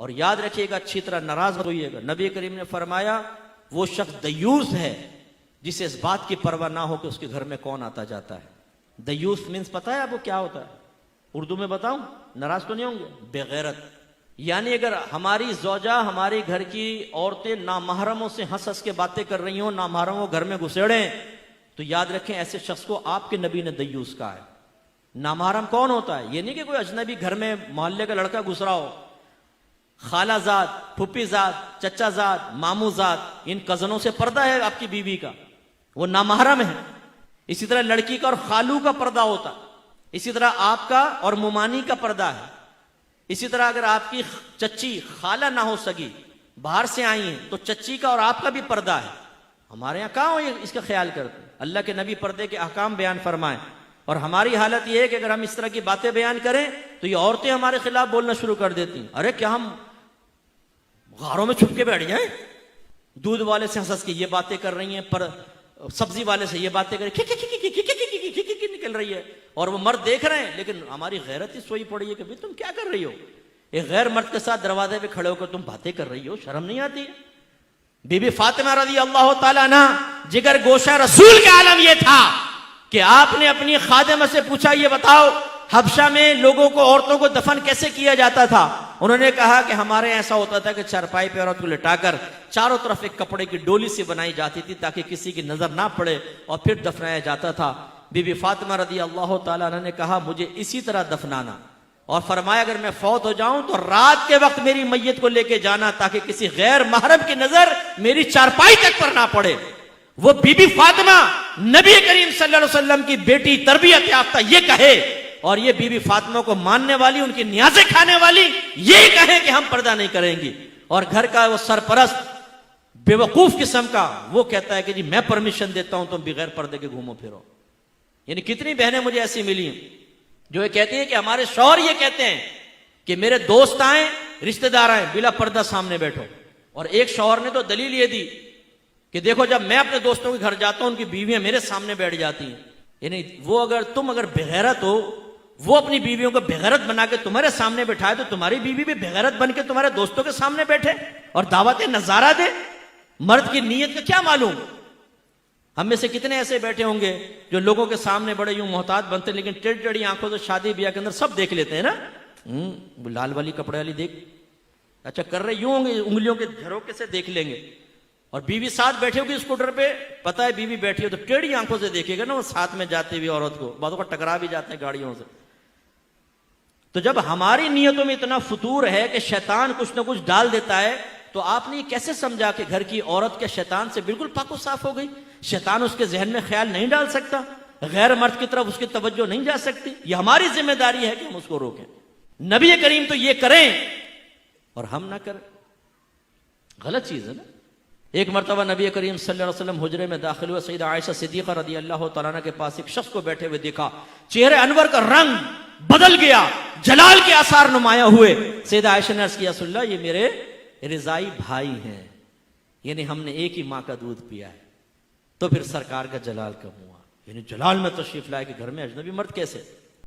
और याद रखिएगा, अच्छी तरह नाराज होइएगा। नबी करीम ने फरमाया वो शख्स दयूस है जिसे इस बात की परवाह ना हो कि उसके घर में कौन आता जाता है। दयूस मीन्स पता है आपको क्या होता है? उर्दू में बताऊं, नाराज तो नहीं होंगे? बेगैरत। यानी अगर हमारी ज़ौजा, हमारे घर की औरतें नामहरमों से हंस हंस के बातें कर रही हो, नामहरमों घर में घुसेड़े, तो याद रखें ऐसे शख्स को आपके नबी ने दयूस कहा है। नामहरम कौन होता है? ये नहीं कि कोई अजनबी घर में मोहल्ले का लड़का घुस रहा हो, खालाजाद, फुप्पीजाद, चचाजाद, मामूजाद, इन कजनों से पर्दा है आपकी बीवी का, वो नामहरम है। इसी तरह लड़की का और खालू का पर्दा होता है, इसी तरह आपका और मुमानी का पर्दा है। इसी तरह अगर आपकी चच्ची खाला ना हो सकी, बाहर से आई हैं, तो चच्ची का और आपका भी पर्दा है। हमारे यहां कहां हो ये इसका ख्याल करते? अल्लाह के नबी पर्दे के अहकाम बयान फरमाएं, और हमारी हालत यह है कि अगर हम इस तरह की बातें बयान करें तो ये औरतें हमारे खिलाफ बोलना शुरू कर देती हैं। अरे क्या हम गारों में छुप के बैठ जाएं? दूध वाले से हंस के ये बातें कर रही हैं, पर सब्जी वाले से ये बातें कर निकल रही है, और वो मर्द देख रहे हैं, लेकिन हमारी गैरत ही सोई पड़ी है कि भाई तुम क्या कर रही हो? एक गैर मर्द के साथ दरवाजे पे खड़े होकर तुम बातें कर रही हो, शर्म नहीं आती है? बीबी फातिमा रज़ी अल्लाह ताला अन्हा, जिगर गोशा रसूल का आलम यह था कि आपने अपनी खादिमा से पूछा, ये बताओ हबशा में लोगों को, औरतों को दफन कैसे किया जाता था? उन्होंने कहा कि हमारे ऐसा होता था कि चारपाई पे औरत को लिटाकर चारों तरफ एक कपड़े की डोली से बनाई जाती थी ताकि किसी की नजर ना पड़े, और फिर दफनाया जाता था। बीबी फातिमा रज़ी अल्लाह ताला अन्हा ने कहा, मुझे इसी तरह दफनाना, और फरमाया अगर मैं फौत हो जाऊं तो रात के वक्त मेरी मैयत को लेके जाना ताकि किसी गैर महरम की नजर मेरी चारपाई तक पर ना पड़े। वो बीबी फातिमा नबी करीम सल्लल्लाहु अलैहि वसल्लम की बेटी, तरबियत याफ्ता, ये कहे, और ये बीबी फातिमा को मानने वाली, उनकी न्याज़ें खाने वाली, ये कहे कि हम पर्दा नहीं करेंगी, और घर का वो सरपरस्त बेवकूफ किस्म का वो कहता है कि जी मैं परमिशन देता हूं तुम बगैर पर्दे के घूमो फिरो। यानी कितनी बहनें मुझे ऐसी मिली जो ये कहती है कि हमारे शौहर ये कहते हैं कि मेरे दोस्त आए, रिश्तेदार आए, बिला पर्दा सामने बैठो। और एक शौहर ने तो दलील ये दी कि देखो जब मैं अपने दोस्तों के घर जाता हूं उनकी बीवियां मेरे सामने बैठ जाती हैं। यानी वो तुम अगर बेगैरत हो, वो अपनी बीवियों को बेगैरत बना के तुम्हारे सामने बैठाए, तो तुम्हारी बीवी भी बेगैरत बन के तुम्हारे दोस्तों के सामने बैठे और दावत नजारा दे। मर्द की नीयत का क्या मालूम? हम में से कितने ऐसे बैठे होंगे जो लोगों के सामने बड़े यूं मोहताज बनते, लेकिन टेढ़ी टेढ़ी आंखों से शादी ब्याह के अंदर सब देख लेते हैं ना। लाल वाली कपड़े वाली देख, अच्छा कर रहे यूं होंगे, उंगलियों के झरोके से देख लेंगे, और बीवी साथ बैठे होगी स्कूटर पे, पता है बीवी बैठी हो तो टेढ़ी आंखों से देखेगा ना वो साथ में जाती हुई औरत को, बातों का टकरा भी जाते हैं गाड़ियों से। तो जब हमारी नीयतों में इतना फतूर है कि शैतान कुछ ना कुछ डाल देता है, तो आपने ये कैसे समझा कि घर की औरत के शैतान से बिल्कुल पाको साफ हो गई? शैतान उसके जहन में ख्याल नहीं डाल सकता, गैर मर्द की तरफ उसकी तवज्जो नहीं जा सकती। ये हमारी जिम्मेदारी है कि हम उसको रोकें। नबी करीम तो ये करें और हम ना करें, गलत चीज है ना। एक मरतबा नबी करीम सल्लल्लाहु अलैहि वसल्लम हुजरे में दाखिल हुए, सईदा आयशा सिद्दीक़ा रज़ी अल्लाह तआला अन्हा के पास एक शख्स को बैठे हुए देखा, चेहरे अनवर का रंग बदल गया, जलाल के आसार नुमाया हुए। सईदा आयशा ने अर्ज़ किया, रसूलल्लाह ये मेरे रिज़ाई भाई हैं, यानी हमने एक ही माँ का दूध पिया है। तो फिर सरकार का जलाल कम हुआ, यानी जलाल में तशरीफ लाए कि घर में अजनबी मर्द कैसे?